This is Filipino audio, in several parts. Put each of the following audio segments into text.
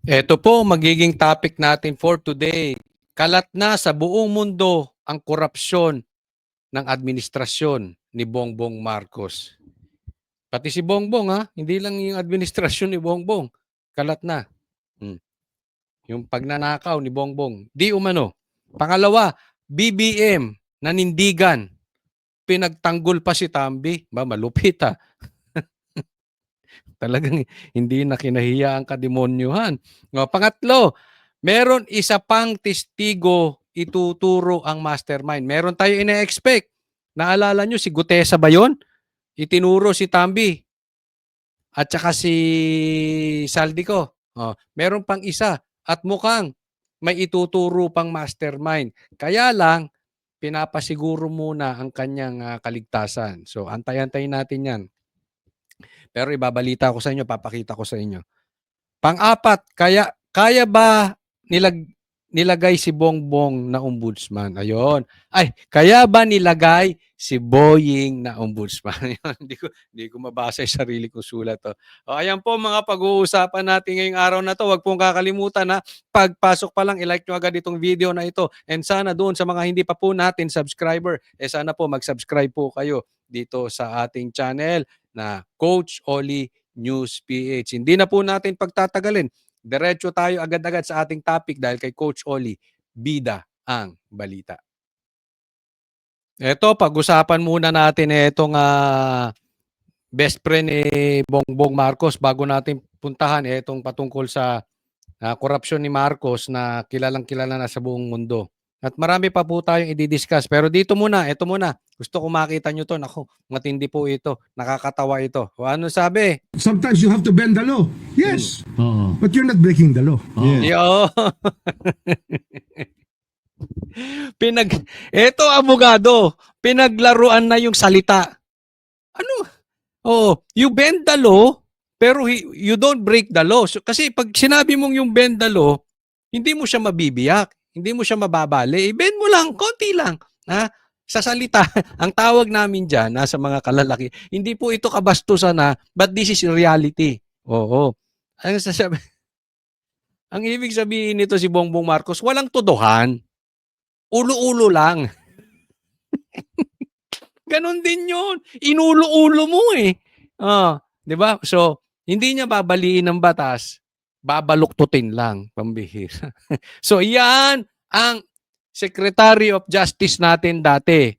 Ito po magiging topic natin for today. Kalat na sa buong mundo ang korupsyon ng administrasyon ni Bongbong Marcos. Pati si Bongbong hindi lang yung administrasyon ni Bongbong. Kalat na. Yung pagnanakaw ni Bongbong. Di umano. Pangalawa, BBM, nanindigan. Pinagtanggol pa si Tambi. Malupit Talagang hindi na kinahiya ang kademonyohan. Pangatlo, meron isa pang testigo ituturo ang mastermind. Meron tayo ina-expect. Naalala nyo si Gutesa ba yun? Itinuro si Tambi at saka si Saldico. Meron pang isa at mukhang may ituturo pang mastermind. Kaya lang, pinapasiguro muna ang kanyang kaligtasan. So, antay-antayin natin yan. Pero ibabalita ko sa inyo, papakita ko sa inyo. Pang-apat, kaya ba nilagay si Bongbong na ombudsman? Ayun. Ay, kaya ba nilagay si Boying na ombudsman? Hindi ko mabasa yung sarili kong sulat. Ayan po mga pag-uusapan natin ngayong araw na to. Huwag pong kakalimutan pagpasok pa lang, i-like nyo agad itong video na ito. And sana doon sa mga hindi pa po natin subscriber, sana po mag-subscribe po kayo dito sa ating channel na Coach Oli News PH. Hindi na po natin pagtatagalin. Diretso tayo agad-agad sa ating topic dahil kay Coach Oli, bida ang balita. Ito, pag-usapan muna natin itong best friend ni Bongbong Marcos bago natin puntahan itong patungkol sa korupsyon ni Marcos na kilalang-kilala na sa buong mundo. At marami pa po tayong i-discuss. Pero ito muna. Gusto ko makita nyo to. Naku, matindi po ito. Nakakatawa ito. O ano sabi? Sometimes you have to bend the law. Yes. But you're not breaking the law. Yo. Ito abogado, pinaglaruan na yung salita. Ano? You bend the law, pero you don't break the law. So, kasi pag sinabi mong yung bend the law, hindi mo siya mabibiyak, hindi mo siya mababali. I-bend mo lang, konti lang. Sa salita, ang tawag namin dyan, sa mga kalalaki, hindi po ito kabastusan but this is reality. Oo. Ang ibig sabihin nito si Bongbong Marcos, walang todohan. Ulo-ulo lang. Ganon din yun. Inulo-ulo mo eh. 'Di ba? So, hindi niya babaliin ng batas, babaluktutin lang, pambihira. So, yan ang Secretary of Justice natin dati.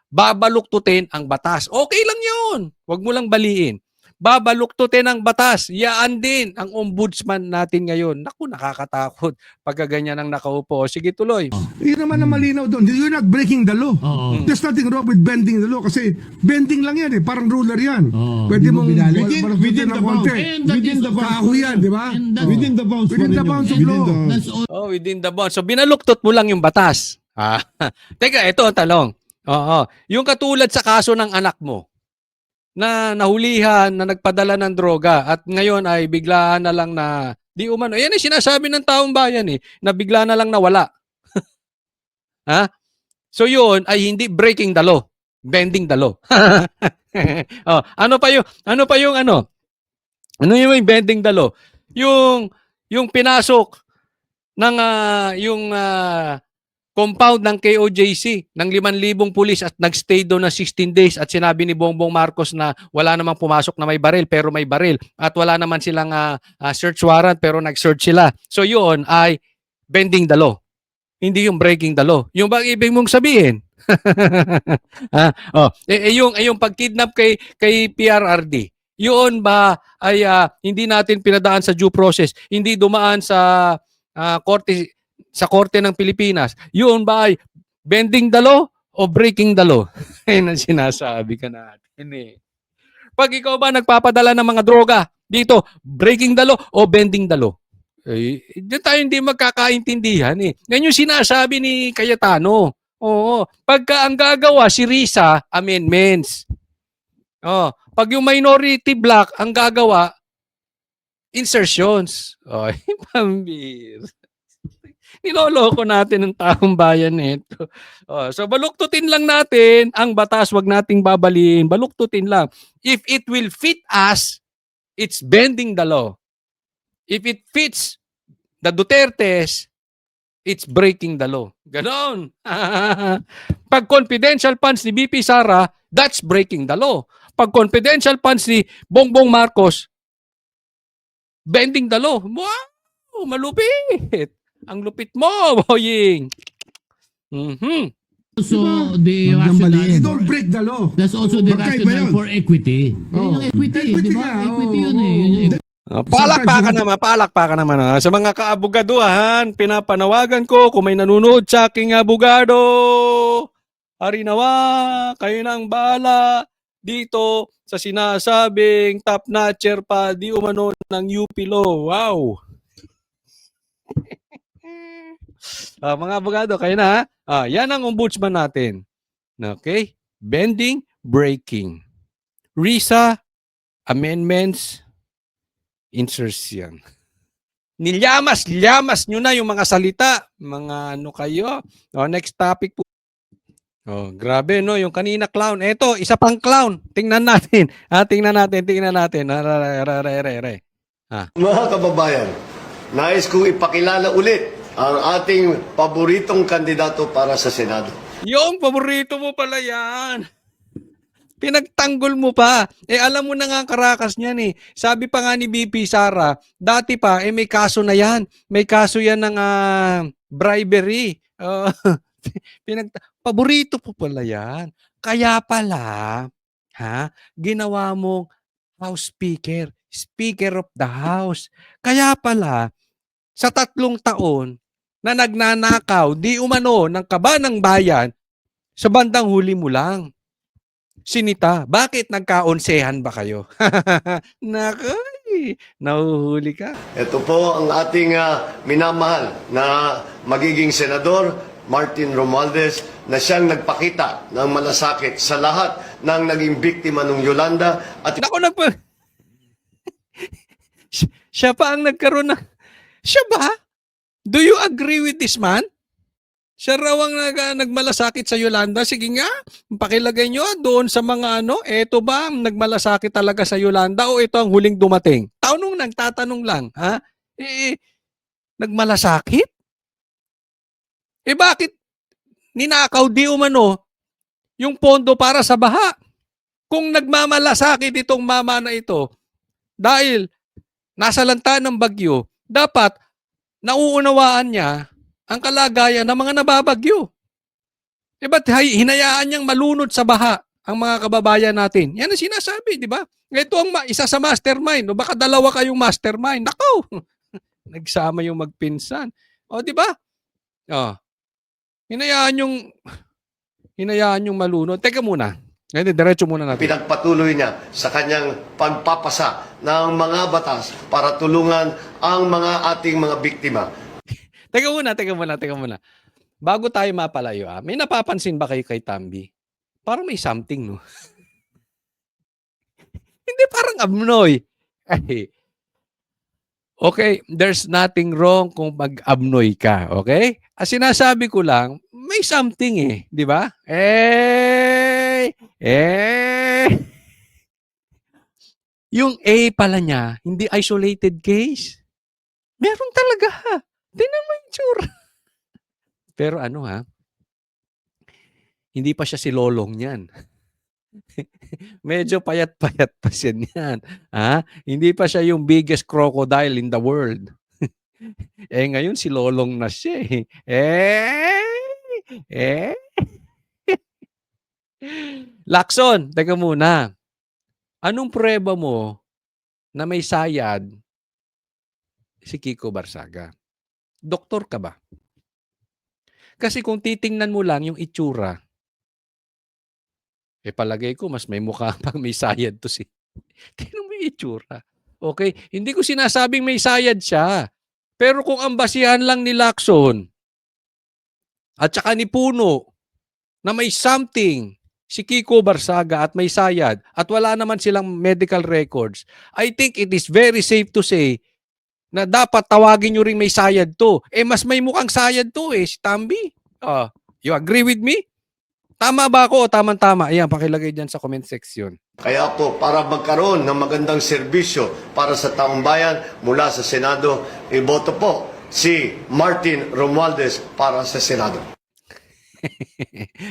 Babaluktutin ang batas. Okay lang yun. Huwag mo lang baliin. Babaluktutin ang batas. Yaan din ang ombudsman natin ngayon. Naku, nakakatakot pagka ganyan ang nakaupo. Sige, tuloy. Yun naman na malinaw doon. You're not breaking the law. There's nothing wrong with bending the law kasi bending lang yan eh. Parang ruler yan. Pwede mong within the bounds. Within the bounds. Yan, di ba? Within the bounds. Within the bounds of law. Within the bounds. So, binaluktot mo lang yung batas. Teka, ito ang talong. Yung katulad sa kaso ng anak mo, na nahulihan, na nagpadala ng droga at ngayon ay biglaan na lang na di umano. Yan ay sinasabi ng taong bayan na bigla na lang nawala. So yun ay hindi breaking the law, bending the law. Ano pa yung bending the law? Yung pinasok ng compound ng KOJC ng 5,000 pulis at nagstay doon na 16 days at sinabi ni Bongbong Marcos na wala namang pumasok na may baril pero may baril at wala naman silang search warrant pero nag-search sila. So yun ay bending the law. Hindi yung breaking the law. Yung bang ibig mong sabihin? Yung pagkidnap kay PRRD, yun ba ay hindi natin pinadaan sa due process, hindi dumaan sa korte ng Pilipinas, yun ba ay bending the law o breaking the law? Ayun ang sinasabi ka natin Pag ikaw ba nagpapadala ng mga droga dito, breaking the law o bending the law? Diyan tayo hindi magkakaintindihan Yan yung sinasabi ni Cayetano. Pagka ang gagawa si Risa, amendments. Pag yung minority block ang gagawa, insertions. Pambir. Niloloko natin ang taong bayan nito. So baluktutin lang natin ang batas, wag nating babaliin. Baluktutin lang. If it will fit us, it's bending the law. If it fits the Dutertes, it's breaking the law. Ganon. Pag confidential funds ni BP Sara, that's breaking the law. Pag confidential funds ni Bongbong Marcos, bending the law. Wow! Malupit! Ang lupit mo, boying! Mhm. Also, the Huwag niyang rationale. baliin. You don't break the law. That's also the Magkaiba rationale yun. for equity. Oh. Yung equity, Equity di ba? nga, Equity oo, yun eh. oo. Yun yung Palakpakan naman. Sa mga kaabogaduhan, pinapanawagan ko kung may nanonood sa aking abogado, harinawa, kayo nang bahala dito sa sinasabing top-notcher pa di umano ng UP Law. Wow! Mga abogado, kayo na ha? Yan ang ombudsman natin. Okay? Bending, breaking. RISA, amendments, insertion. Nilyamas nyo na yung mga salita. Mga ano kayo. Next topic po. Grabe no, yung kanina clown. Eto, isa pang clown. Tingnan natin. Tingnan natin. Mga kababayan, nais kong ipakilala ulit ang ating paboritong kandidato para sa Senado. Yung paborito mo pala yan. Pinagtanggol mo pa. Alam mo na nga ang karakas niyan eh. Sabi pa nga ni BP Sara, dati pa, may kaso na yan. May kaso yan ng bribery. Paborito po pala yan. Kaya pala, ginawa mong House Speaker, Speaker of the House. Kaya pala, sa 3 taon na nagnanakaw, di umano ng kaba ng bayan, sa bandang huli mo lang. Sinita, bakit nagkaonsehan ba kayo? Nakoy, nahuhuli ka. Ito po ang ating minamahal na magiging senador, Martin Romualdez, na siyang nagpakita ng malasakit sa lahat ng naging biktima ng Yolanda at Naku, siya pa ang nagkaroon ng... Siya ba? Do you agree with this man? Siya raw ang nagmalasakit sa Yolanda. Sige nga, pakilagay nyo doon sa mga eto ba ang nagmalasakit talaga sa Yolanda o ito ang huling dumating? Tatanong lang, ha? Nagmalasakit? Bakit ninakaw di umano yung pondo para sa baha? Kung nagmamalasakit itong mama na ito, dahil nasa lanta ng bagyo, dapat nauunawaan niya ang kalagayan ng mga nababagyo. Ba't hinayaan niyang malunod sa baha ang mga kababayan natin? Yan ang sinasabi, di ba? Ito ang isa sa mastermind. O baka dalawa kayong mastermind. Nako! Nagsama yung magpinsan. O, di ba? Hinayaan yung malunod. Teka muna. Ngayon, diretso muna natin. pinagpatuloy niya sa kanyang pagpapasa ng mga batas para tulungan ang mga ating mga biktima. Teka muna. Bago tayo mapalayo, may napapansin ba kayo kay Tambi? Parang may something, no? Hindi, parang abnoy. Okay, there's nothing wrong kung mag-abnoy ka, okay? Sinasabi ko lang, may something di ba? Yung A pala niya, hindi isolated case. Meron talaga. Tingnan mo yung tsura. Pero hindi pa siya si Lolong niyan. Medyo payat-payat pa siya niyan. Hindi pa siya yung biggest crocodile in the world. Ngayon si Lolong na siya Lacson, teka muna. Anong prueba mo na may sayad si Kiko Barsaga? Doktor ka ba? Kasi kung titingnan mo lang yung itsura, palagay ko mas may mukha pang may sayad to si. Tingnan mo yung itsura. Okay? Hindi ko sinasabing may sayad siya. Pero kung ang basihan lang ni Lacson at saka ni Puno na may something si Kiko Barsaga at may sayad at wala naman silang medical records, I think it is very safe to say na dapat tawagin nyo rin may sayad to. Mas may mukhang sayad to si Tambi. You agree with me? Tama ba ako o tamang-tama? Ayan, pakilagay dyan sa comment section. Kaya po, para magkaroon ng magandang serbisyo para sa taong bayan mula sa Senado, iboto po si Martin Romualdez para sa Senado.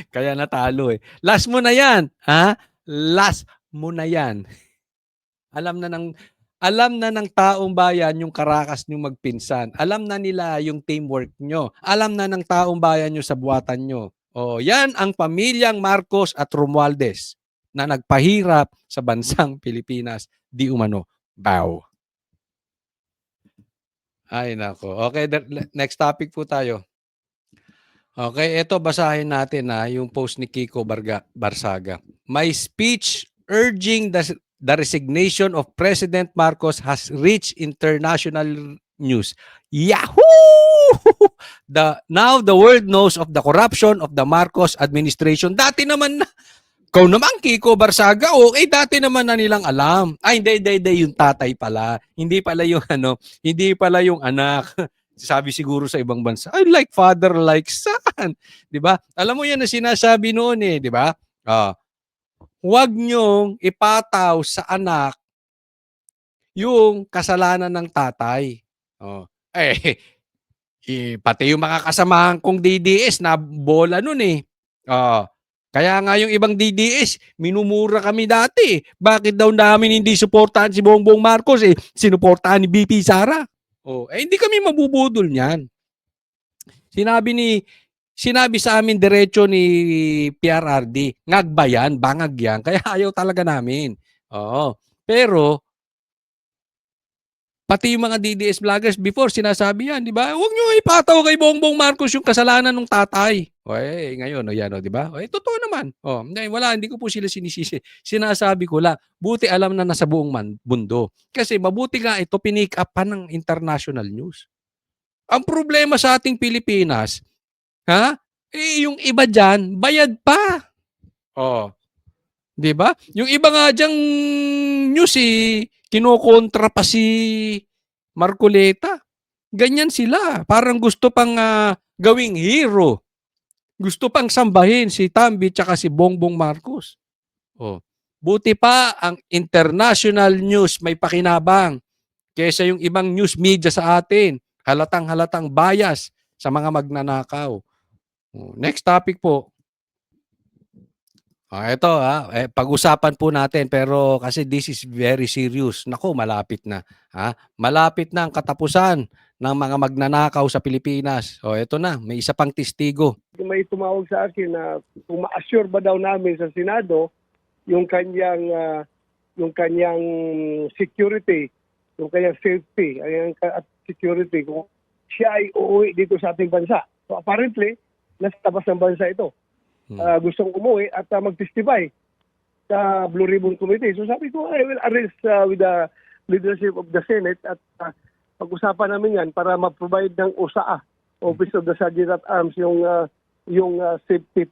Kaya natalo eh. Last mo na yan. Ha? Last mo na yan. Alam na ng taong bayan yung karakas nyo magpinsan. Alam na nila yung teamwork nyo. Alam na ng taong bayan yung sabuatan nyo. O, yan ang pamilyang Marcos at Romualdez na nagpahirap sa bansang Pilipinas. Di umano. Bow. Ay, nako. Okay, next topic po tayo. Okay, ito basahin natin yung post ni Kiko Barsaga. My speech urging the resignation of President Marcos has reached international news. Yahoo! Now the world knows of the corruption of the Marcos administration. Dati naman na, ikaw naman Kiko Barsaga, okay, dati naman na nilang alam. Ay, hindi, yung tatay pala. Hindi pala yung hindi pala yung anak. Sabi siguro sa ibang bansa, I like father, like son. 'Di ba? Alam mo yan na sinasabi noon 'di ba? Huwag niyong ipataw sa anak yung kasalanan ng tatay. Pati yung mga kasamahan kong DDS na bola noon kaya nga yung ibang DDS, minumura kami dati. Bakit daw namin hindi suportahan si Bongbong Marcos sinuportahan ni BP Sara? Hindi kami mabubudol niyan. Sinabi sa amin diretso ni PRRD, ngagbayan, bangag yan, kaya ayaw talaga namin. Pero pati yung mga DDS vloggers before sinasabi yan, di ba? Huwag nyo ipataw kay Bongbong Marcos yung kasalanan ng tatay. Ngayon, yan, di ba? Totoo naman. Hindi ko po sila sinisisi. Sinasabi ko lang, buti alam na nasa buong mundo. Kasi mabuti nga ito, pinick up pa ng international news. Ang problema sa ating Pilipinas, yung iba dyan, bayad pa. Di ba? Yung iba nga dyang news kinokontra pa si Marcoleta. Ganyan sila. Parang gusto pang gawing hero. Gusto pang sambahin si Tambi tsaka si Bongbong Marcos. Buti pa ang international news may pakinabang kaysa yung ibang news media sa atin. Halatang bias sa mga magnanakaw. Next topic po. Ito pag-usapan po natin pero kasi this is very serious. Nako, malapit na. Malapit na ang katapusan ng mga magnanakaw sa Pilipinas. Ito na, may isa pang testigo. May tumawag sa akin na kung ma-assure ba daw namin sa Senado yung kanyang security, yung kanyang safety, at security kung siya ay uuwi dito sa ating bansa. So apparently, nasa labas ng bansa ito. Gustong umuwi at mag-testify sa Blue Ribbon Committee. So sabi ko, I will arrange with the leadership of the Senate at pag-usapan namin yan para ma-provide ng OSAA, Office of the Sergeant at Arms, yung safety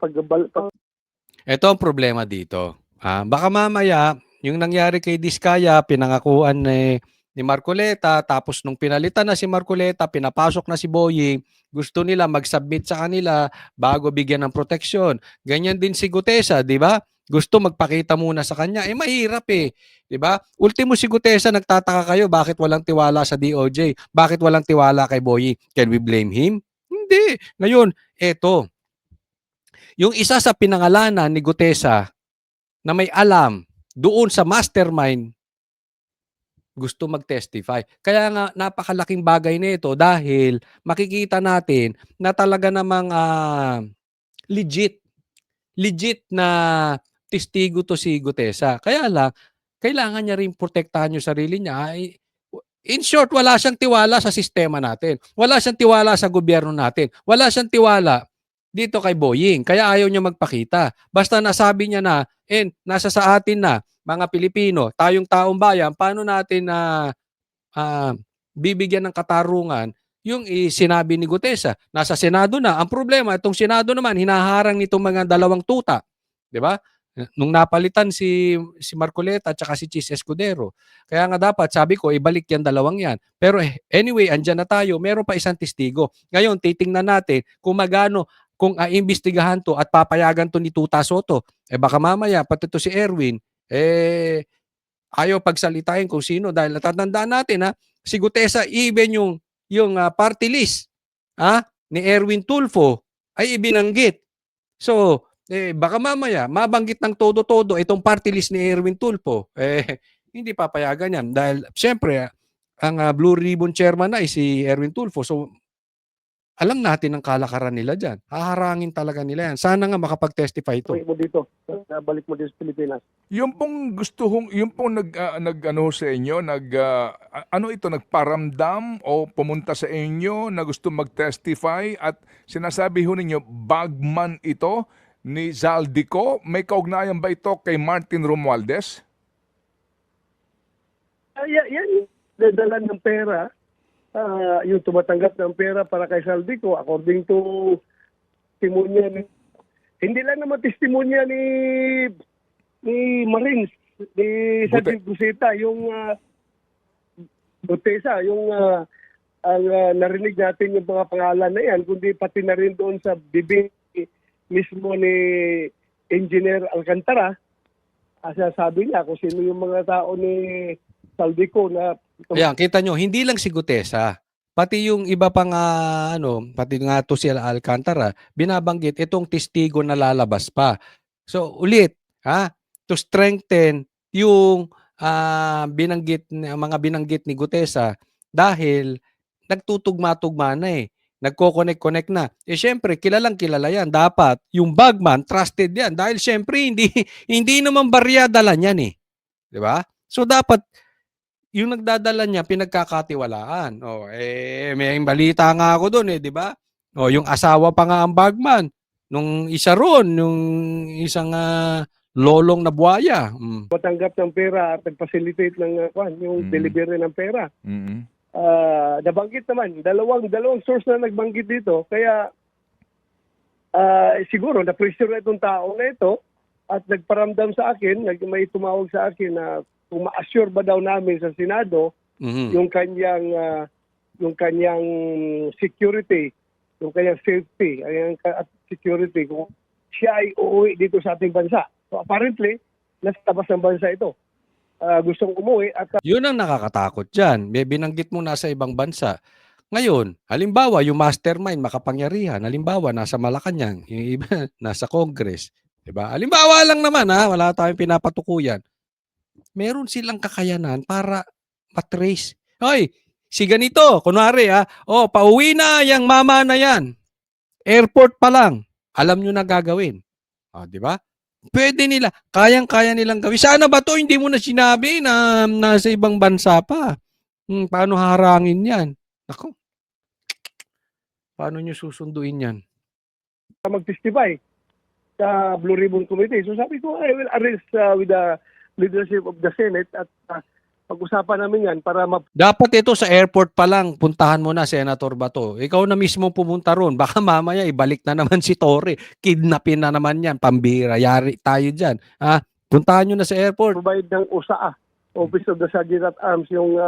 Ito ang problema dito. Baka mamaya, yung nangyari kay Diskaya, pinangakuan ni Marcoleta, tapos nung pinalitan na si Marcoleta, pinapasok na si Boying, gusto nila mag-submit sa kanila bago bigyan ng proteksyon. Ganyan din si Gutesa, di ba? Gusto magpakita muna sa kanya. Mahirap di ba? Ultimo si Gutesa, nagtataka kayo, bakit walang tiwala sa DOJ? Bakit walang tiwala kay Boying? Can we blame him? Hindi. Ngayon, eto. Yung isa sa pinangalanan ni Gutesa na may alam doon sa mastermind, gusto mag-testify. Kaya nga napakalaking bagay nito dahil makikita natin na talaga namang legit na testigo to si Gutesa. Kaya lang, kailangan niya rin protektahan yung sarili niya. In short, wala siyang tiwala sa sistema natin. Wala siyang tiwala sa gobyerno natin. Wala siyang tiwala dito kay Boying. Kaya ayaw niya magpakita. Basta nasabi niya na, nasa sa atin na, mga Pilipino, tayong taong bayan, paano natin bibigyan ng katarungan yung sinabi ni Gutesa. Nasa Senado na. Ang problema, itong Senado naman, hinaharang nitong mga dalawang tuta. Di ba? Nung napalitan si Marcoleta at saka si Chis Escudero. Kaya nga dapat, sabi ko, ibalik yan dalawang yan. Pero anyway, andyan na tayo. Meron pa isang testigo. Ngayon, titingnan natin kung magano, kung iimbestigahan to at papayagan to ni Tuta Soto. Baka mamaya, pati to si Erwin, Ayaw pagsalitain kung sino dahil natatandaan natin si Gutesa even yung party list ni Erwin Tulfo ay ibinanggit. So, baka mamaya mabanggit ng todo-todo itong party list ni Erwin Tulfo. Hindi papayagan yan dahil siyempre ang Blue Ribbon chairman ay si Erwin Tulfo. So, alam natin ang kalakaran nila dyan. Haharangin talaga nila yan. Sana nga makapag-testify ito. Uwi mo dito. Balik mo dito sa Pilipinas. Yung pong yung pong ano sa inyo, ano ito, nagparamdam o pumunta sa inyo na gusto mag-testify at sinasabi ho ninyo, bagman ito ni Zaldico, may kaugnayan ba ito kay Martin Romualdez? Yan, dadalan ng pera. Yung tumatanggap ng pera para kay Zaldico, according to testimonya hindi lang naman testimonya ni Marines, ni Sergeant Gusita, yung Gutesa, yung ang narinig natin yung mga pangalan na yan, kundi pati na rin doon sa bibig mismo ni Engineer Alcantara. Sabi niya kung sino yung mga tao ni Zaldico na Ayan, kita nyo, hindi lang si Gutesa, pati yung iba pang pati nga to si Alcantara, binabanggit itong testigo na lalabas pa. So ulit, to strengthen yung mga binanggit ni Gutesa dahil nagtutugma-tugma na nagko-connect-connect na. Syempre, kilalang kilala yan. Dapat yung bagman, trusted yan. Dahil syempre, hindi naman barya dala niyan 'di ba? So dapat yung nagdadala niya pinagkakatiwalaan. May balita nga ako doon 'di ba? Yung asawa pa nga ang bagman nung isa roon, yung isang lolong na buhaya. matanggap ng pera at nag-facilitate ng yung delivery ng pera. Mm-hmm. Nabanggit naman, dalawang source na nagbanggit dito. Kaya siguro na-pressure na itong tao na ito at nagparamdam sa akin, may tumawag sa akin na kung ma-assure ba daw namin sa Senado yung kanyang security, yung kanyang safety, at security, kung siya ay uuwi dito sa ating bansa. So apparently, nasa labas ng bansa ito. Gustong umuwi at Yun ang nakakatakot dyan. May binanggit mo nasa ibang bansa. Ngayon, halimbawa, yung mastermind, makapangyarihan, halimbawa, nasa Malacanang, yung iba, nasa Congress. Diba? Halimbawa lang naman, wala tayong pinapatukuyan. Meron silang kakayanan para matrace. Hoy, si ganito, kunwari pauwi na yung mama na yan. Airport pa lang. Alam nyo na gagawin. Di ba? Pwede nila. Kayang-kaya nilang gawin. Sana ba to hindi mo na sinabi na nasa ibang bansa pa? Paano harangin yan? Ako. Paano nyo susunduin yan? mag-testify sa Blue Ribbon Committee. So sabi ko, I will arrange with the leadership of the Senate at pag-usapan namin yan para Dapat ito sa airport pa lang, puntahan mo na, Senator Bato. Ikaw na mismo pumunta ron. Baka mamaya ibalik na naman si Torre. Kidnapin na naman yan. Pambira. Yari tayo dyan. Puntahan nyo na sa airport. provide ng USAA, Office of the Sergeant at Arms, yung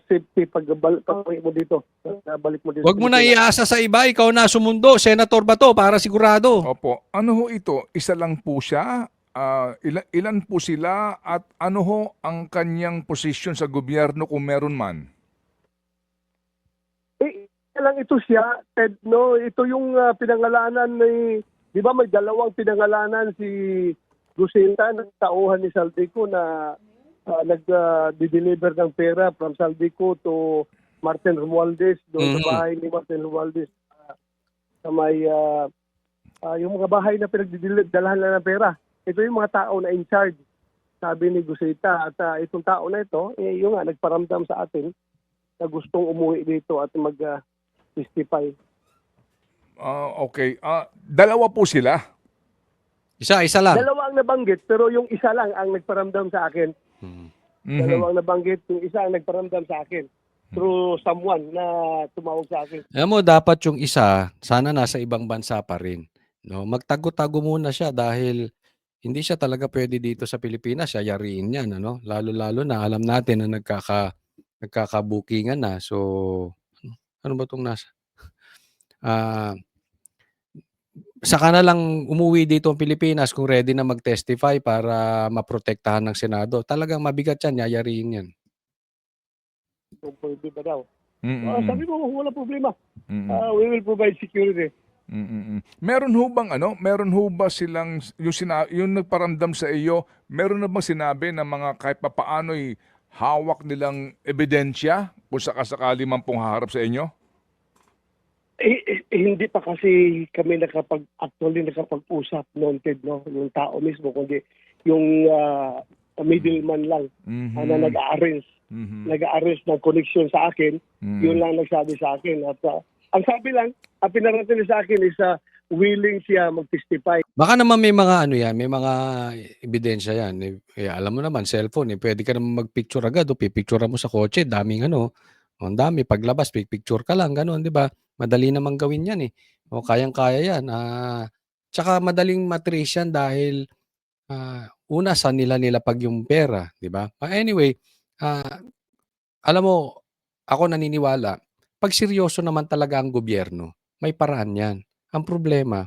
safety pagbalik mo dito. Balik mo dito. Huwag mo na iasa sa iba. Ikaw na sumundo, Senator Bato, para sigurado. Opo. Ano ho ito? Isa lang po siya? Ilan po sila at ano ho ang kanyang posisyon sa gobyerno kung meron man? Lang ito siya, Ted, no? Ito yung pinangalanan ni, di ba may dalawang pinangalanan si Gusita, nagtauhan ni Zaldico na nag-deliver ng pera from Zaldico to Martin Romualdez, doon sa bahay ni Martin Romualdez. Sa may, yung mga bahay na pinagdidalahan na ng pera. Ito yung mga tao na in charge, sabi ni Gusita. At itong tao na ito, yung nagparamdam sa atin na gustong umuwi dito at mag-testify. Okay. Dalawa po sila? Isa lang. Dalawa ang nabanggit, pero yung isa lang ang nagparamdam sa akin. Dalawang nabanggit, yung isa ang nagparamdam sa akin through someone na tumawag sa akin. Alam mo, dapat yung isa, sana nasa ibang bansa pa rin. No? Magtago-tago muna siya dahil hindi siya talaga pwede dito sa Pilipinas. Siya yariin yan. Lalo-lalo na alam natin na nagkakabukingan na. So, ano ba itong nasa? saka na lang umuwi dito ang Pilipinas kung ready na mag-testify para maprotektahan ng Senado. Talagang mabigat yan, yayariin yan. Kung pwede ba daw. Mm-mm. Sabi ko, wala problema. Mm-mm. We will provide security. Mm-mm. Meron ho bang meron ho ba silang yung nagparamdam sa iyo, meron na bang sinabi na mga kahit papaano'y hawak nilang ebidensya kung sakasakali man pong haharap sa inyo? Hindi pa kasi kami nakapag-usap noted, no, yung tao mismo, kundi yung middleman lang na nag-arrange. Nag-arrange ng connection sa akin, yun lang nagsabi sa akin. At ang sabi lang, ang pinarating sa akin is willing siya mag-testify. Baka naman may mga may mga ebidensya yan. Alam mo naman, cellphone, pwede ka naman mag-picture agad, pipicturean mo sa kotse, daming ang dami, paglabas, picture ka lang, gano'n, di ba? Madali namang gawin yan kayang-kaya yan. Tsaka madaling matrace yan dahil una sa nilapag yung pera, di ba? Anyway, alam mo, ako naniniwala, pag seryoso naman talaga ang gobyerno, may paraan yan. Ang problema,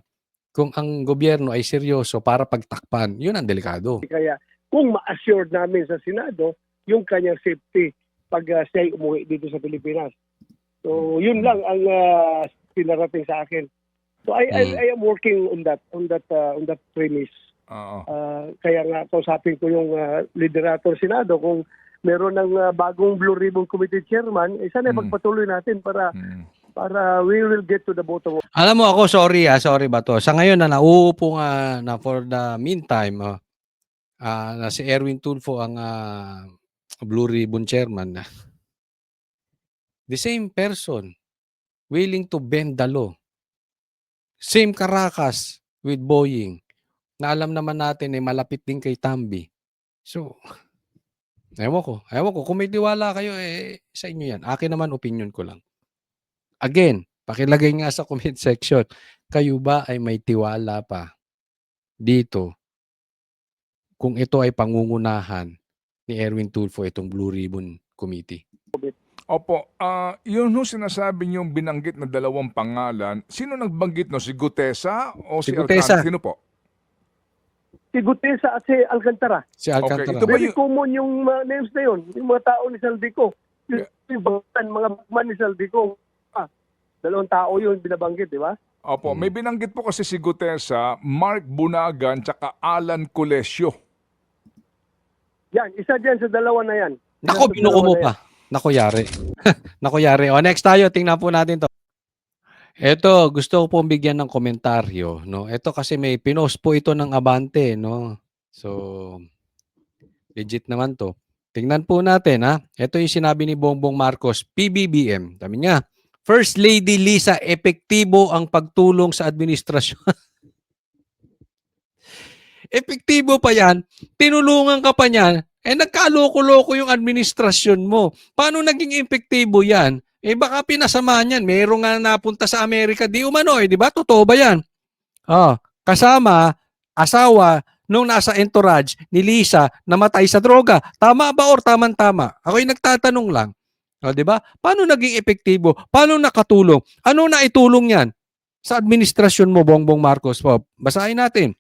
kung ang gobyerno ay seryoso para pagtakpan, yun ang delikado. Kaya kung ma-assure namin sa Senado yung kanyang safety pag siya umuwi dito sa Pilipinas. So yun lang ang pinarating sa akin. So I am working on that premise. Oo. Kaya nga kausapin ko yung liderator Senado kung meron ng bagong Blue Ribbon Committee chairman, sana pagpatuloy natin para we will get to the bottom of. Alam mo ako, sorry ba to? Sa ngayon na nauupo nga na for the meantime, na si Erwin Tulfo ang Blue Ribbon chairman. The same person willing to bend the law. Same karakas with Boying na alam naman natin malapit din kay Tambi. So, ewan ko. Kung may tiwala kayo, sa inyo yan. Akin naman, opinion ko lang. Again, pakilagay nga sa comment section, kayo ba ay may tiwala pa dito kung ito ay pangungunahan ni Erwin Tulfo itong Blue Ribbon Committee? Opo, yun ho sinasabi niyong binanggit na dalawang pangalan. Sino nagbanggit no? Si Gutesa o Si si Gutesa. Alcantara? Sino po? Si Gutesa at si Alcantara. Si Alcantara. ito ba Very common yung names na yun. Yung mga tao ni Saldico. Yung mga bagman ni Saldico. Dalawang tao yun binabanggit, di ba? Opo, may binanggit po kasi si Gutesa, Mark Bunagan, tsaka Alan Colesio. Yan, isa dyan sa dalawa na yan. Nako, binuko mo pa. Nako, yari. Nako, yari. Next tayo. Tingnan po natin to. Ito, gusto ko pong bigyan ng komentaryo. No? Ito kasi may pinost po ito ng Abante. No? So, legit naman to. Tingnan po natin. Ito yung sinabi ni Bongbong Marcos, PBBM. Sabi niya, First Lady Lisa, epektibo ang pagtulong sa administrasyon. Epektibo pa yan. Tinulungan ka pa niyan. Nagkaloko-loko yung administrasyon mo. Paano naging epektibo yan? Baka pinasama niyan. Meron nga napunta sa Amerika. Di umano di ba? Totoo ba yan? Kasama, asawa, nung nasa entourage ni Lisa, namatay sa droga. Tama ba or tamang-tama? Ako'y nagtatanong lang. Di ba? Paano naging epektibo? Paano nakatulong? Ano na itulong yan? Sa administrasyon mo, Bongbong Marcos po. Basahin natin.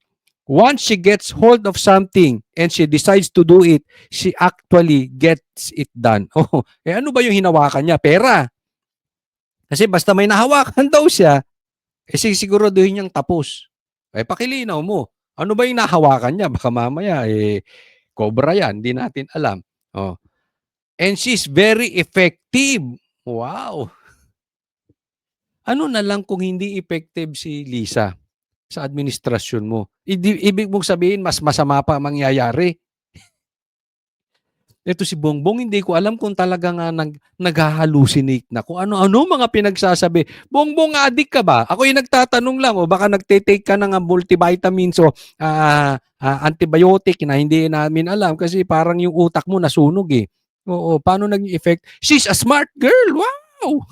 Once she gets hold of something and she decides to do it, she actually gets it done. Ano ba yung hinawakan niya? Pera. Kasi basta may nahawakan daw siya, siguraduhin niyang tapos. Pakilinaw mo. Ano ba yung nahawakan niya? Baka mamaya, cobra yan. Hindi natin alam. And she's very effective. Wow. Ano na lang kung hindi effective si Lisa sa administrasyon mo? Ibig mong sabihin, mas masama pa mangyayari. Ito si Bongbong, hindi ko alam kung talaga nga nag-hallucinate na. Kung ano-ano mga pinagsasabi. Bongbong, addict ka ba? Ako yung nagtatanong lang. Baka nagtitake ka ng multivitamins o antibiotic na hindi namin alam kasi parang yung utak mo nasunog Oo, paano naging effect? She's a smart girl. Wow!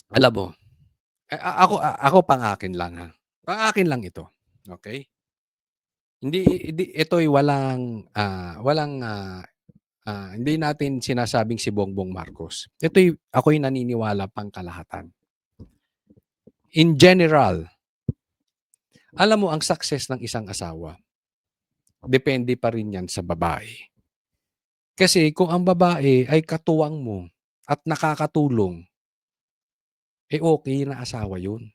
Alam mo, ako pang akin lang Pang akin lang ito. Okay? Hindi ito'y hindi natin sinasabing si Bongbong Marcos. Ako'y naniniwala pang kalahatan. in general, alam mo, ang success ng isang asawa, depende pa rin yan sa babae. Kasi kung ang babae ay katuwang mo at nakakatulong, okay na asawa yun.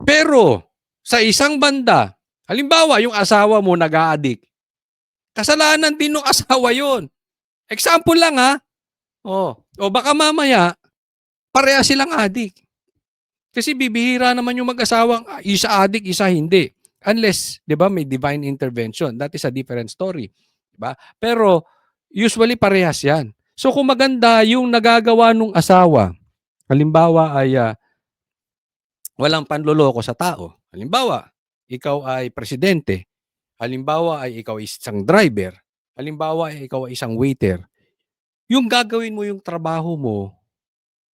Pero, sa isang banda, halimbawa, yung asawa mo nag-a-addict, kasalanan din ng asawa yun. Example lang ha. O baka mamaya, pareha silang addict. Kasi bibihira naman yung mag-asawang isa addict, isa hindi. Unless, 'di ba, may divine intervention. That is a different story, 'di ba? Pero usually parehas 'yan. So kung maganda yung nagagawa ng asawa, halimbawa ay walang panloloko sa tao. Halimbawa, ikaw ay presidente. Halimbawa ay ikaw ay isang driver. Halimbawa ay ikaw ay isang waiter. Yung gagawin mo yung trabaho mo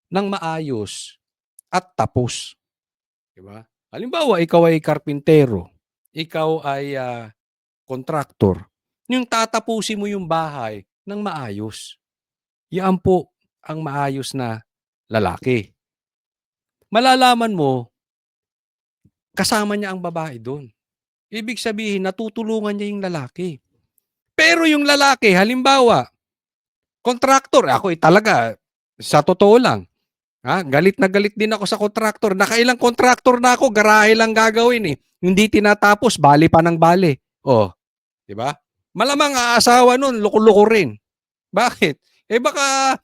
ng maayos at tapos. Diba? Halimbawa, ikaw ay karpintero. Ikaw ay kontraktor. Yung tatapusin mo yung bahay ng maayos. Yan po ang maayos na lalaki. Malalaman mo, kasama niya ang babae doon. Ibig sabihin, natutulungan niya yung lalaki. Pero yung lalaki, halimbawa, kontraktor, ako talaga, sa totoo lang, galit na galit din ako sa kontraktor. Nakailang kontraktor na ako, garahe lang gagawin eh. Hindi tinatapos, bali pa ng bali. Di ba? Malamang aasawa nun, loko-loko rin. Bakit? Baka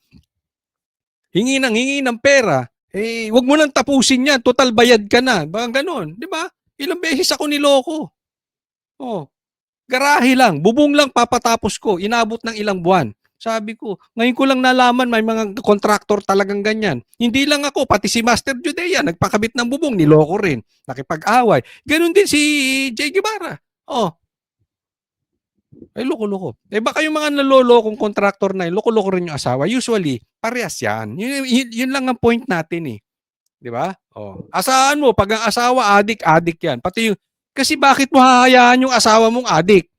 hingi ng pera, wag mo nang tapusin yan, total bayad ka na. Baka ganun, di ba? Ilang beses ako niloko. Garahe lang, bubong lang papatapos ko, inabot ng ilang buwan. Sabi ko, ngayon ko lang nalaman may mga kontraktor talagang ganyan. Hindi lang ako, pati si Master Judea, nagpakabit ng bubong, niloko rin, nakipag-away. Ganun din si Jay Guevara. Ay, loko-loko. Baka yung mga nalolokong kontraktor na yun, loko-loko rin yung asawa. Usually, parehas yan. Yun lang ang point natin eh. Di ba? Asahan mo, pag ang asawa, adik yan. Pati yung, kasi bakit mo hahayaan yung asawa mong adik?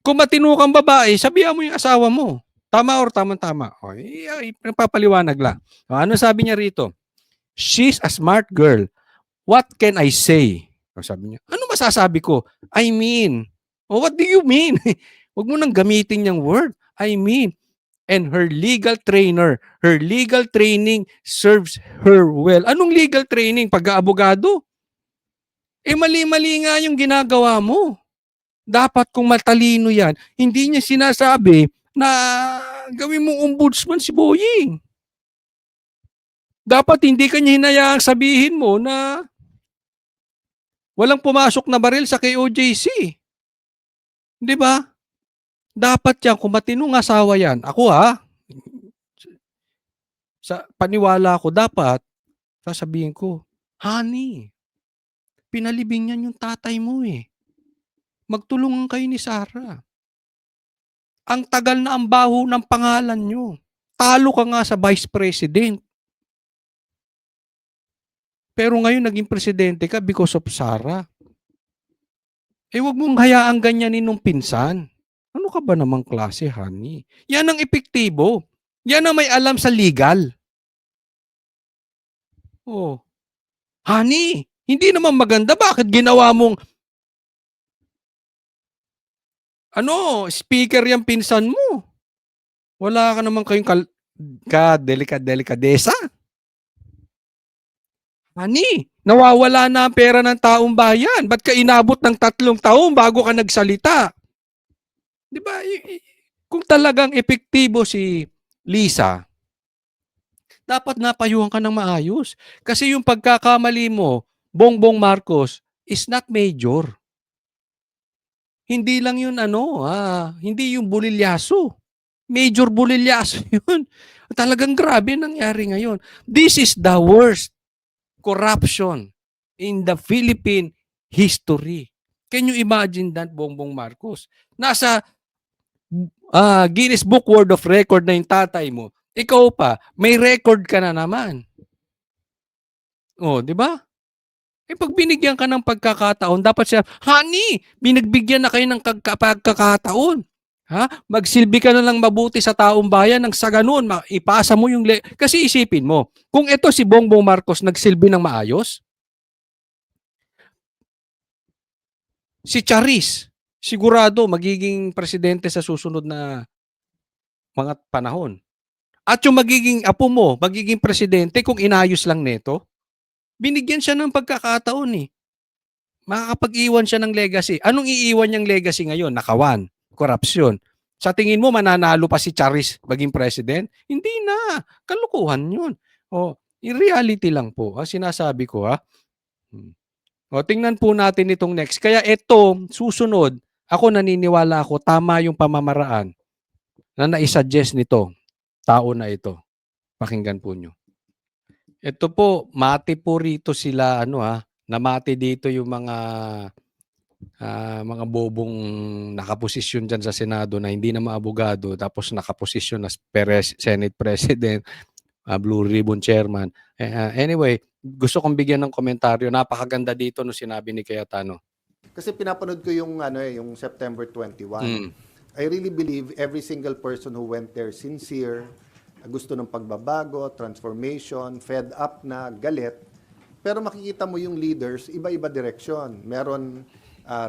Kung matino kang babae, sabihan mo yung asawa mo. Tama or tama-tama. Napapaliwanag lang. Ano sabi niya rito? She's a smart girl. What can I say? Sabi niya, ano masasabi ko? I mean. What do you mean? Huwag mo nang gamitin yung word. I mean. And her legal training serves her well. Anong legal training? Pag-aabogado? Mali-mali nga yung ginagawa mo. Dapat kung matalino yan, hindi niya sinasabi na gawin mong ombudsman si Boying. Dapat hindi kanya hinayaang sabihin mo na walang pumasok na baril sa KOJC. Di ba? Dapat yan, kung matinong asawa yan, ako sa paniwala ko, dapat sasabihin ko, honey, pinalibing yan yung tatay mo eh. Magtulungan kayo ni Sarah. Ang tagal na ang baho ng pangalan nyo. Talo ka nga sa vice president. Pero ngayon naging presidente ka because of Sarah. Wag mong hayaang ganyanin nung pinsan. Ano ka ba namang klase, honey? Yan ang epektibo. Yan ang may alam sa legal. Honey, hindi naman maganda. Bakit ginawa mong speaker yung pinsan mo? Wala ka naman kayong delikadesa. Honey, nawawala na ang pera ng taong bayan. Ba't ka inabot ng 3 taon bago ka nagsalita? Di ba? Kung talagang epektibo si Lisa, dapat napayuhan ka ng maayos. Kasi yung pagkakamali mo, Bongbong Marcos, is not major. Hindi lang yun hindi yung bulilyaso. Major bulilyaso yun. Talagang grabe nangyari ngayon. This is the worst corruption in the Philippine history. Can you imagine that, Bongbong Marcos? Nasa Guinness Book World of Record na yung tatay mo. Ikaw pa, may record ka na naman. Di ba? Pag binigyan ka ng pagkakataon, dapat siya, honey, binagbigyan na kayo ng pagkakataon. Ha? Magsilbi ka na lang mabuti sa taong bayan nang sa ganun, ipasa mo yung... Kasi isipin mo, kung ito si Bongbong Marcos nagsilbi ng maayos, si Charis, sigurado magiging presidente sa susunod na mga panahon. At yung magiging apo mo, magiging presidente kung inayos lang neto, binigyan siya ng pagkakataon eh. Makakapag-iwan siya ng legacy. Anong iiwan niyang legacy ngayon? Nakawan, korupsyon. Sa tingin mo, mananalo pa si Charis maging president? Hindi na. Kalukuhan yun. O, in reality lang po, sinasabi ko ha. O, tingnan po natin itong next. Kaya ito, susunod, ako naniniwala ako, tama yung pamamaraan na naisuggest nito, tao na ito. Pakinggan po nyo. Ito po, mati po rito sila, namati dito yung mga bobong nakaposisyon dyan sa Senado na hindi na maabogado tapos nakaposisyon as Senate President, Blue Ribbon Chairman. Anyway, gusto kong bigyan ng komentaryo. Napakaganda dito no sinabi ni Cayetano. Kasi pinapanood ko yung yung September 21. I really believe every single person who went there sincere, gusto ng pagbabago, transformation, fed up na, galit. Pero makikita mo yung leaders, iba-iba direksyon. Meron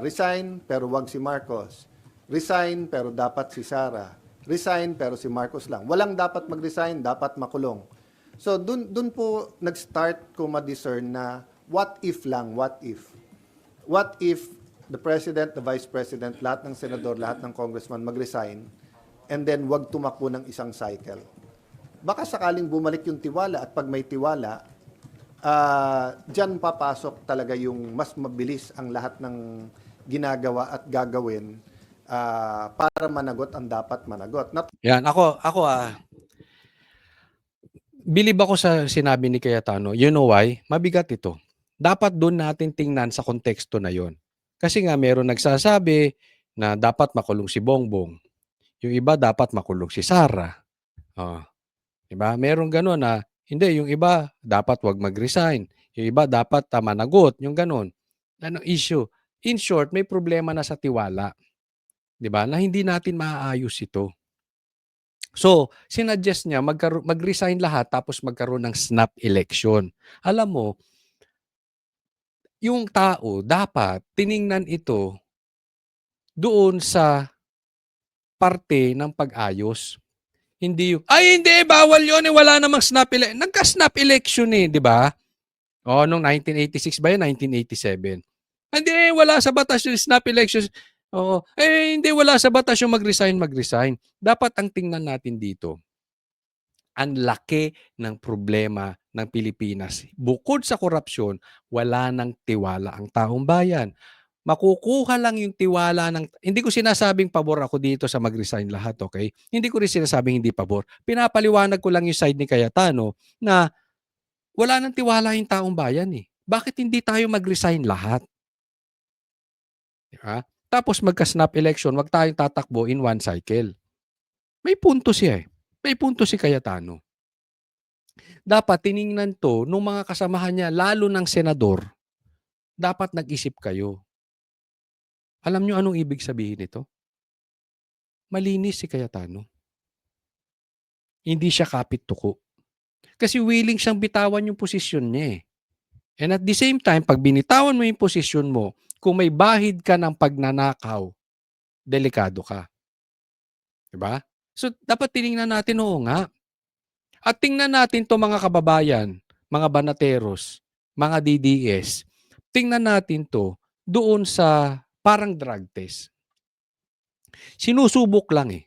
resign pero wag si Marcos. Resign pero dapat si Sara. Resign pero si Marcos lang. Walang dapat mag-resign, dapat makulong. So dun po nag-start ko ma-discern na what if lang, what if. What if the President, the Vice President, lahat ng Senador, lahat ng Congressman mag-resign and then wag tumakbo ng isang cycle. Baka sakaling bumalik yung tiwala at pag may tiwala, dyan papasok talaga yung mas mabilis ang lahat ng ginagawa at gagawin para managot ang dapat managot. Yan, ako bilib ako sa sinabi ni Cayetano. You know why? Mabigat ito. Dapat doon natin tingnan sa konteksto na yon. Kasi nga meron nagsasabi na dapat makulong si Bongbong. Yung iba dapat makulong si Sara. Diba? Meron gano'n na hindi, yung iba dapat wag mag-resign. Yung iba dapat managot, yung gano'n. Anong issue? In short, may problema na sa tiwala. 'Di ba? Na hindi natin maaayos ito. So, sinuggest niya mag-resign lahat tapos magkaroon ng snap election. Alam mo, yung tao dapat tiningnan ito doon sa parte ng pag-ayos. Hindi yung, ay hindi, bawal yun, wala namang snap election. Nagka-snap election di ba? Noong 1986 ba yun? 1987. Hindi, wala sa batas yung snap elections. Hindi, wala sa batas yung mag-resign. Dapat ang tingnan natin dito, ang laki ng problema ng Pilipinas. Bukod sa korupsyon, wala nang tiwala ang taong bayan. Makukuha lang yung tiwala ng... Hindi ko sinasabing pabor ako dito sa mag-resign lahat, okay? Hindi ko rin sinasabing hindi pabor. Pinapaliwanag ko lang yung side ni Cayetano na wala nang tiwala yung taong bayan eh. Bakit hindi tayo mag-resign lahat? Diba? Tapos magka-snap election, wag tayong tatakbo in one cycle. May punto siya eh. May punto si Cayetano. Dapat tiningnan to nung mga kasamahan niya, lalo ng senador, dapat nag-isip kayo. Alam nyo anong ibig sabihin nito? Malinis si Cayetano. Hindi siya kapit-tuko. Kasi willing siyang bitawan yung posisyon niya eh. And at the same time, pag binitawan mo yung posisyon mo, kung may bahid ka ng pagnanakaw, delikado ka. Diba? So, dapat tinignan natin, oo nga. At tingnan natin to mga kababayan, mga banateros, mga DDS. Tingnan natin to doon sa parang drug test. Sinusubok lang eh.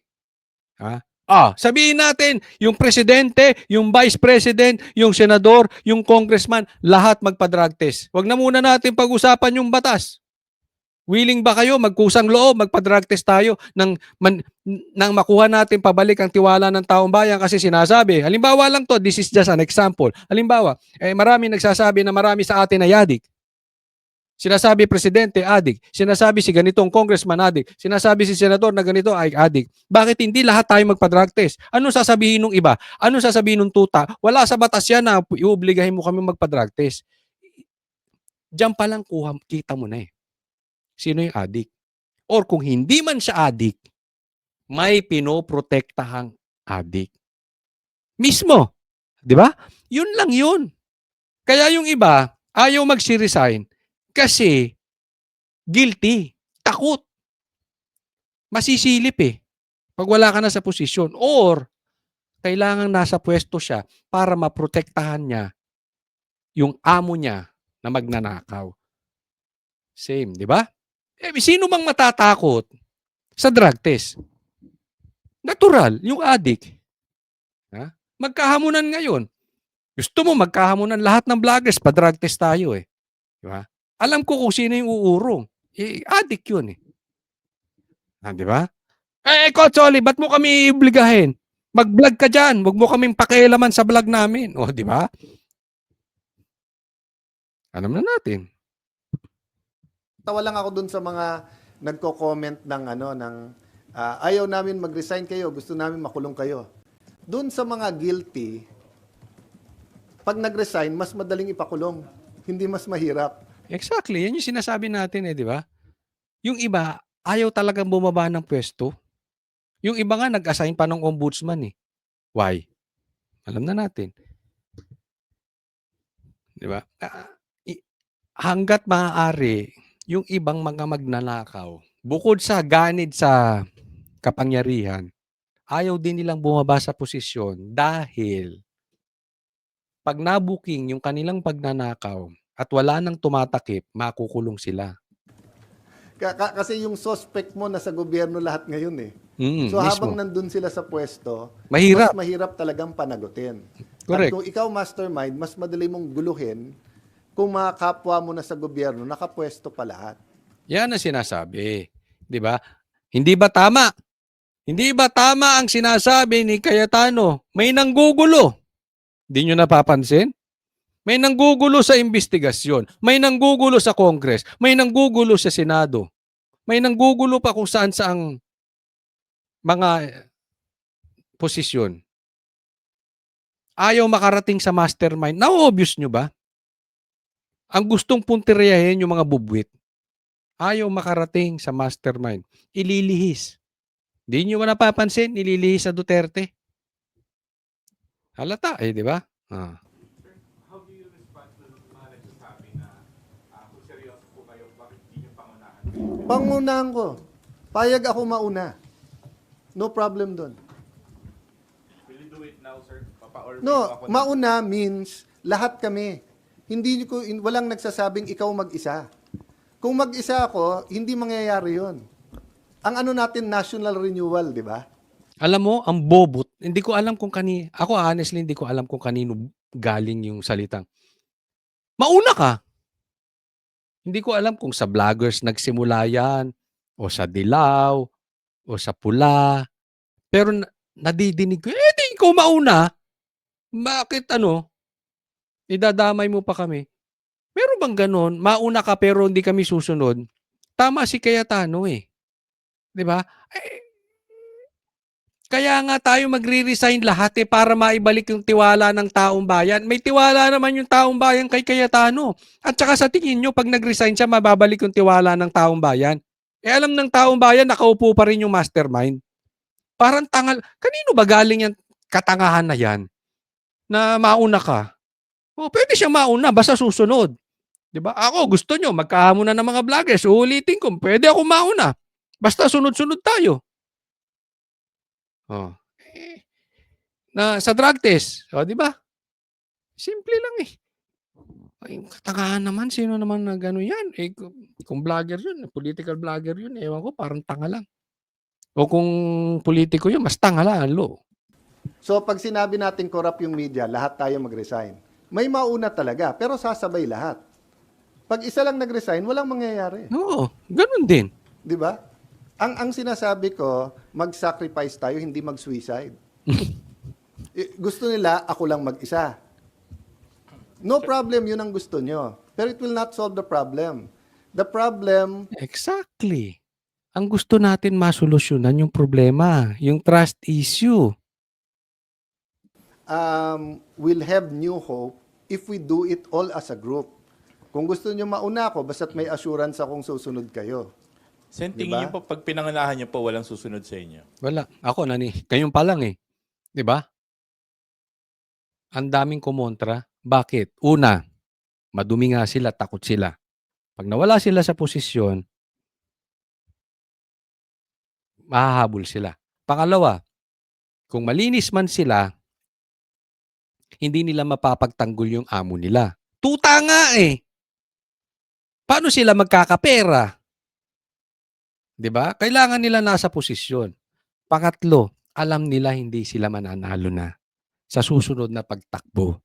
Sabihin natin, yung presidente, yung vice president, yung senador, yung congressman, lahat magpa-drug test. Huwag na muna natin pag-usapan yung batas. Willing ba kayo magkusang loob, magpa-drug test tayo nang makuha natin pabalik ang tiwala ng taong bayan kasi sinasabi, halimbawa lang to, this is just an example. Halimbawa, marami nagsasabi na marami sa atin ay adik. Sinasabi presidente, adik. Sinasabi si ganitong congressman, adik. Sinasabi si senador na ganito ay adik. Bakit hindi lahat tayo magpa-drug test? Anong sasabihin ng iba? Anong sasabihin ng tuta? Wala sa batas yan na iuobligahin mo kami magpa-drug test. Diyan pa lang kita mo na eh. Sino yung adik? Or kung hindi man siya adik, may pinoprotektahang adik. Mismo. Di ba? Yun lang yun. Kaya yung iba, ayaw magsi-resign kasi guilty, takot. Masisilip eh. Pag wala ka na sa posisyon. Or, kailangan nasa pwesto siya para maprotektahan niya yung amo niya na magnanakaw. Same, di ba? Sino mang matatakot sa drug test? Natural, yung addict. Ha? Magkahamunan ngayon. Gusto mo magkahamunan lahat ng vloggers, pa-drug test tayo eh. Di ba? Alam ko kung sino yung uurong. Addict yun eh. Di ba? Coach Oli, ba't mo kami iibligahin? Mag-vlog ka dyan. Huwag mo kaming pakialaman sa vlog namin. O, di ba? Alam na natin. Tawa lang ako dun sa mga nagko-comment ng ayaw namin mag-resign kayo, gusto namin makulong kayo. Dun sa mga guilty, pag nag-resign, mas madaling ipakulong. Hindi mas mahirap. Exactly. Yan yung sinasabi natin eh, di ba? Yung iba, ayaw talagang bumaba ng pwesto. Yung iba nga nag-assign pa ng ombudsman eh. Why? Alam na natin. Di ba? Hanggat maaari, yung ibang mga magnanakaw, bukod sa ganid sa kapangyarihan, ayaw din nilang bumaba sa posisyon dahil pag nabuking yung kanilang pagnanakaw at wala nang tumatakip, makukulong sila. Kasi yung suspect mo nasa gobyerno lahat ngayon eh. So Mismo. habang nandun sila sa pwesto, Mahirap. mas mahirap talagang panagutin. Correct. At kung ikaw mastermind, mas madali mong guluhin kung mga kapwa mo na sa gobyerno, nakapwesto pa lahat. Yan ang sinasabi. Di ba? Hindi ba tama? Hindi ba tama ang sinasabi ni Cayetano? May nanggugulo. Di nyo napapansin? May nanggugulo sa investigasyon. May nanggugulo sa Congress. May nanggugulo sa Senado. May nanggugulo pa kung saan saang mga posisyon. Ayaw makarating sa mastermind. Na-obvious nyo ba? Ang gustong puntiryahin yung mga bubwit. Ayaw makarating sa mastermind. Ililihis. Di nyo ba napapansin? Ililihis sa Duterte. Halata eh, di ba? Pangunahan ko. Payag ako mauna. No problem doon. No, mauna means lahat kami. Walang nagsasabing ikaw mag-isa. Kung mag-isa ako, hindi mangyayari yon. Ang ano natin, national renewal, di ba? Alam mo, ang bobot, hindi ko alam kung ako honestly, hindi ko alam kung kanino galing yung salitang. Mauna ka. Hindi ko alam kung sa vloggers nagsimula yan, o sa dilaw, o sa pula. Pero nadidinig ko, di ikaw mauna. Bakit idadamay mo pa kami? Meron bang ganon? Mauna ka pero hindi kami susunod. Tama si Cayetano eh. Di ba? Kaya nga tayo magre-resign lahat para maibalik yung tiwala ng taong bayan. May tiwala naman yung taong bayan kay Cayetano. At saka sa tingin nyo, pag nag-resign siya, mababalik yung tiwala ng taong bayan. Alam ng taong bayan, nakaupo pa rin yung mastermind. Parang tangal. Kanino ba galing yung katangahan na yan? Na mauna ka? Pwede siya mauna, basta susunod. Diba? Ako, gusto nyo, magkahamunan ng mga vloggers. Uulitin ko, pwede ako mauna. Basta sunod-sunod tayo. Na sa drug test, di ba? Simple lang eh. Ay, katangahan naman, sino naman na gano'n yan? Kung vlogger yun, political vlogger yun, ewan ko, parang tanga lang. O kung politiko yun, mas tanga lang, So pag sinabi natin corrupt yung media, lahat tayo mag-resign. May mauna talaga, pero sasabay lahat. Pag isa lang nag-resign, walang mangyayari. Oo, ganun din. Di ba? Ang sinasabi ko, mag-sacrifice tayo, hindi mag-suicide. Gusto nila, ako lang mag-isa. No problem, yun ang gusto nyo. Pero it will not solve the problem. The problem... Exactly. Ang gusto natin masolusyonan yung problema, yung trust issue. We'll have new hope if we do it all as a group. Kung gusto nyo mauna ako, basta't may assurance akong susunod kayo. Sen, Di tingin ba? niyo po, pag pinangunahan niyo po, walang susunod sa inyo? Wala. Ako, ngayon pa lang eh. 'Di ba? Ang daming kumontra. Bakit? Una, madumi nga sila, takot sila. Pag nawala sila sa posisyon, mahahabol sila. Pangalawa, kung malinis man sila, hindi nila mapapagtanggol yung amo nila. Tuta nga eh. Paano sila magkakapera? 'Di ba? Kailangan nila nasa posisyon. Pangatlo, alam nila hindi sila mananalo na sa susunod na pagtakbo.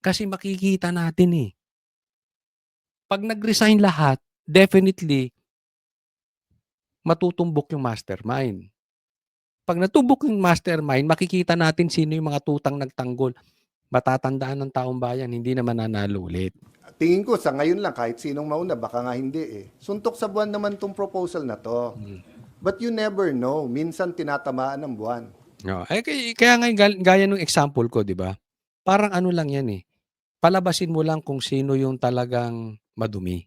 Kasi makikita natin eh. Pag nag-resign lahat, definitely matutumbok yung mastermind. Pag natumbok yung mastermind, makikita natin sino yung mga tutang nagtanggol. Matatandaan ng taong bayan, hindi na mananalo ulit. Tingin ko sa ngayon lang, kahit sinong mauna, baka nga hindi eh. Suntok sa buwan naman tong proposal na to. But you never know. Minsan tinatamaan ng buwan. No. Kaya nga gaya ng example ko, di ba? Parang ano lang yan eh. Palabasin mo lang kung sino yung talagang madumi.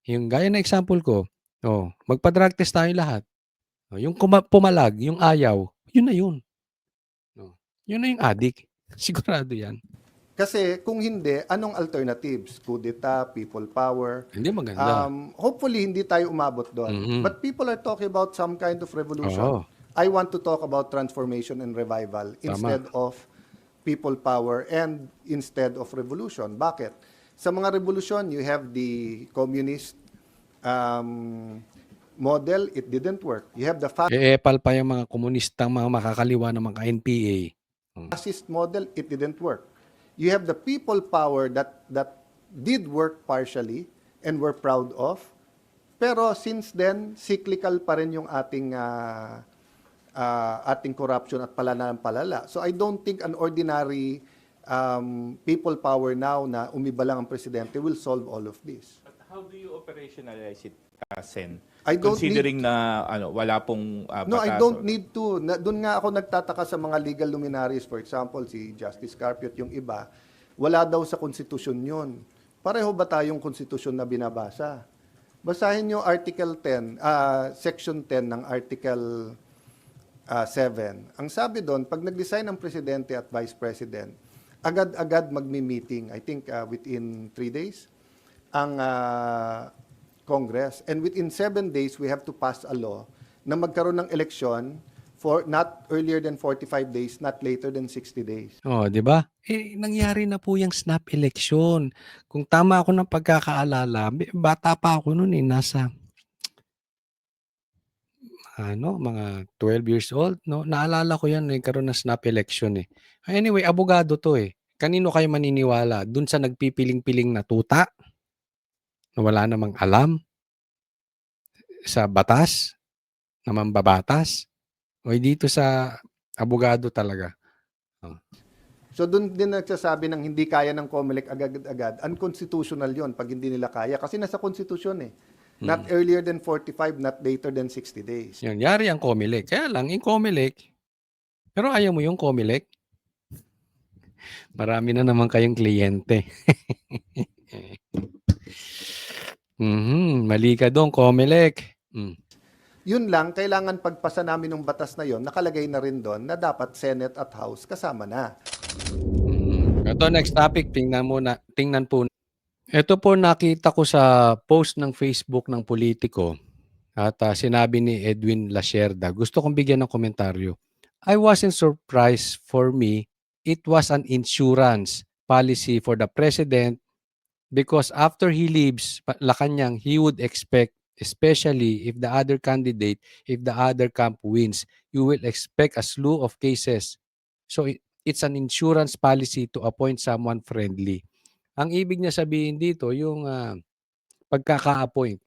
Yung gaya ng example ko, magpa-drug test tayo lahat. Yung pumalag, yung ayaw, yun na yun. Yun na yung addict. Sigurado yan. Kasi kung hindi, anong alternatives? Kudeta, people power. Hindi maganda. Hopefully, hindi tayo umabot doon. Mhm. But people are talking about some kind of revolution. Oo. I want to talk about transformation and revival instead of people power and instead of revolution. Bakit? Sa mga revolution, you have the communist model, it didn't work. You have the Epal pa yung mga komunistang mga makakaliwa ng mga NPA. fascist model, it didn't work. You have the people power that did work partially and we're proud of. Pero since then, cyclical pa rin yung ating corruption at palala. So I don't think an ordinary people power now na umiba lang ang presidente will solve all of this. But how do you operationalize it, Sen? I don't Considering na wala pong No, I batas don't o- need to. Doon nga ako nagtataka sa mga legal luminaries. For example, si Justice Carpio at yung iba, wala daw sa konstitusyon yun. Pareho ba tayong konstitusyon na binabasa? Basahin nyo Article 10, Section 10 ng Article 7. Ang sabi doon, pag nag-design ang presidente at vice president, agad-agad magmi-meeting, I think within 3 days, ang Congress. And within 7 days, we have to pass a law na magkaroon ng eleksyon for not earlier than 45 days, not later than 60 days. Di ba? Nangyari na po yung snap election. Kung tama ako ng pagkakaalala, bata pa ako noon nasa mga 12 years old, no? Naalala ko yan, nagkaroon ng snap election eh. Anyway, abogado to eh. Kanino kayo maniniwala? Dun sa nagpipiling-piling na tuta? Na wala namang alam? Sa batas? Na mambabatas? O dito sa abogado talaga? So doon din nagsasabi ng hindi kaya ng COMELEC agad-agad, unconstitutional yon pag hindi nila kaya. Kasi nasa konstitusyon eh. Not earlier than 45, not later than 60 days. Yun, yari ang COMELEC. Kaya lang, yung COMELEC, pero ayaw mo yung COMELEC? Marami na naman kayong kliyente. Mali ka doon, COMELEC. Yun lang, kailangan pagpasa namin ng batas na yon, nakalagay na rin doon na dapat Senate at House kasama na. Ito, next topic, tingnan po. Ito po nakita ko sa post ng Facebook ng politiko at sinabi ni Edwin Lacerda. Gusto kong bigyan ng komentaryo. I wasn't surprised. For me, it was an insurance policy for the president because after he leaves Malacanang, he would expect, especially if the other candidate, if the other camp wins, you will expect a slew of cases. So it's an insurance policy to appoint someone friendly. Ang ibig niya sabihin dito, yung pagkaka-appoint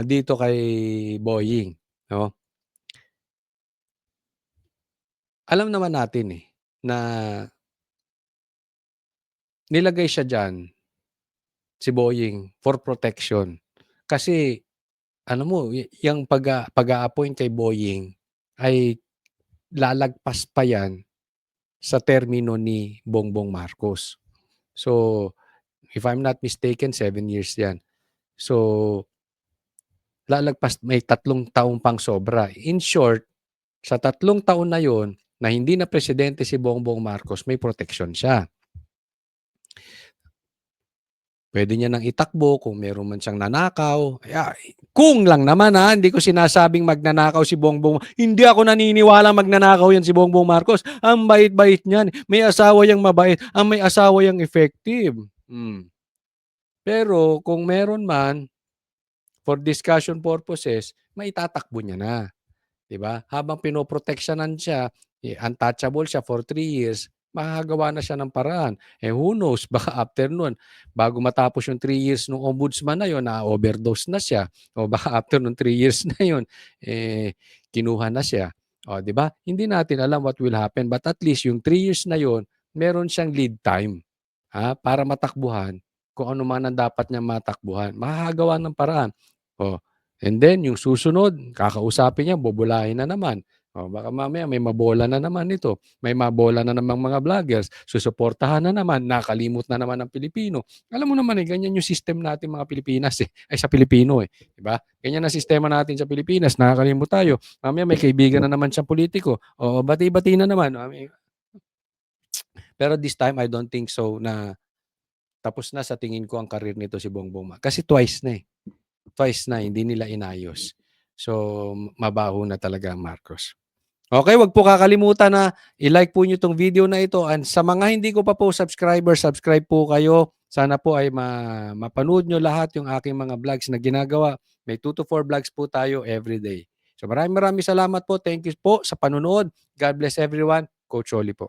dito kay Boying. No? Alam naman natin na nilagay siya dyan, si Boying, for protection. Kasi, yung pag-a-appoint kay Boying ay lalagpas pa yan sa termino ni Bongbong Marcos. So, if I'm not mistaken, 7 years yan. So, lalagpas may 3 taon pang sobra. In short, sa 3 taon na yon na hindi na presidente si Bongbong Marcos, may proteksyon siya. Pwede niya nang itakbo kung meron man siyang nanakaw. Kung lang naman hindi ko sinasabing magnanakaw si Bongbong. Hindi ako naniniwala magnanakaw yan si Bongbong Marcos. Ang bait-bait niyan. May asawa yang mabait. Ang may asawa yang effective. Pero kung meron man, for discussion purposes, maitatakbo niya na. Diba? Habang pinoproteksyonan siya, untouchable siya for 3 years, makakagawa na siya ng paraan. Who knows, baka after nun, bago matapos yung 3 years ng ombudsman na yun, na-overdose na siya. O baka after nung 3 years na yun, kinuha na siya. O, di ba? Hindi natin alam what will happen. But at least yung 3 years na yun, meron siyang lead time para matakbuhan kung ano man ang dapat niya matakbuhan. Makakagawa ng paraan. O, and then, yung susunod, kakausapin niya, bubulahin na naman. O, baka mamaya may mabola na naman ito. May mabola na namang mga vloggers. Susuportahan na naman. Nakalimot na naman ang Pilipino. Alam mo naman ganyan yung system natin mga Pilipinas Ay, sa Pilipino Diba? Ganyan ang sistema natin sa Pilipinas. Nakakalimot tayo. Mamaya may kaibigan na naman siyang politiko. O, bati-bati na naman. Pero this time, I don't think so na tapos na sa tingin ko ang karir nito si Bongbong. Kasi twice na hindi nila inayos. So, mabaho na talaga ang Marcos. Okay, wag po kakalimutan na i-like po nyo itong video na ito. And sa mga hindi ko pa po subscribe po kayo. Sana po ay mapanood nyo lahat yung aking mga vlogs na ginagawa. May 2 to 4 vlogs po tayo every day. So maraming salamat po. Thank you po sa panonood. God bless everyone. Coach Oli po.